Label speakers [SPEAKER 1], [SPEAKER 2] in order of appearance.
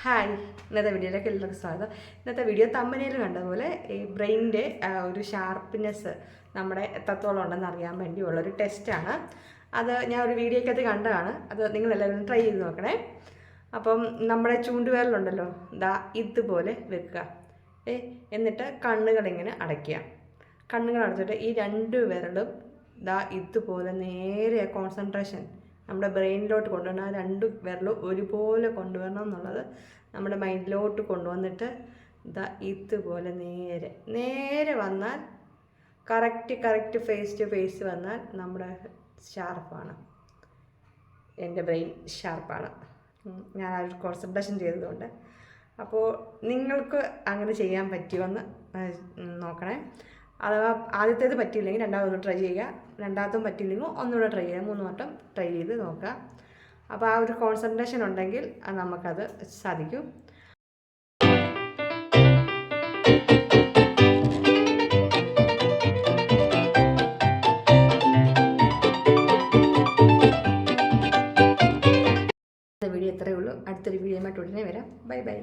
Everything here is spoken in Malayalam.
[SPEAKER 1] ഹായ്, ഇന്നത്തെ വീഡിയോയിലേക്ക് എല്ലാവർക്കും സ്വാഗതം. ഇന്നത്തെ വീഡിയോ തമ്പനയിൽ കണ്ട പോലെ ഈ ബ്രെയിനിൻ്റെ ഒരു ഷാർപ്പ്നെസ് നമ്മുടെ എത്രത്തോളം ഉണ്ടെന്ന് അറിയാൻ വേണ്ടിയുള്ളൊരു ടെസ്റ്റാണ്. അത് ഞാൻ ഒരു വീഡിയോക്കകത്ത് കണ്ടതാണ്. അത് നിങ്ങളെല്ലാവരും ട്രൈ ചെയ്ത് നോക്കണേ. അപ്പം നമ്മുടെ ചൂണ്ടുവിരലുണ്ടല്ലോ, ഇതുപോലെ വെക്കുക. എന്നിട്ട് കണ്ണുകളിങ്ങനെ അടയ്ക്കുക. കണ്ണുകൾ അടച്ചിട്ട് ഈ രണ്ട് വിരലും ഇതുപോലെ നേരെ കോൺസെൻട്രേഷൻ നമ്മുടെ ബ്രെയിനിലോട്ട് കൊണ്ടുവരണം. ആ രണ്ട് വിരലും ഒരുപോലെ കൊണ്ടുവരണം എന്നുള്ളത് നമ്മുടെ മൈൻഡിലോട്ട് കൊണ്ടുവന്നിട്ട് ഇതുപോലെ നേരെ നേരെ വന്നാൽ കറക്റ്റ് ഫേസ് ടു ഫേസ് വന്നാൽ നമ്മുടെ ഷാർപ്പാണ്, എൻ്റെ ബ്രെയിൻ ഷാർപ്പാണ്. ഞാൻ ആ ഒരു കോൺസെൻട്രേഷൻ ചെയ്തതുകൊണ്ട്. അപ്പോൾ നിങ്ങൾക്ക് അങ്ങനെ ചെയ്യാൻ പറ്റുമെന്ന് നോക്കണേ. അഥവാ ആദ്യത്തേത് പറ്റിയില്ലെങ്കിൽ രണ്ടാമതൊന്ന് ട്രൈ ചെയ്യുക. രണ്ടാമതും പറ്റിയില്ലെങ്കിൽ ഒന്നുകൂടെ ട്രൈ ചെയ്യുക. 3 വട്ടം ട്രൈ ചെയ്ത് നോക്കുക. അപ്പോൾ ആ ഒരു കോൺസെൻട്രേഷൻ ഉണ്ടെങ്കിൽ നമുക്കത് സാധിക്കും. വീഡിയോ ഇത്രയേ ഉള്ളൂ. അടുത്തൊരു വീഡിയോയുമായിട്ട് ഉടനെ വരാം. ബൈ.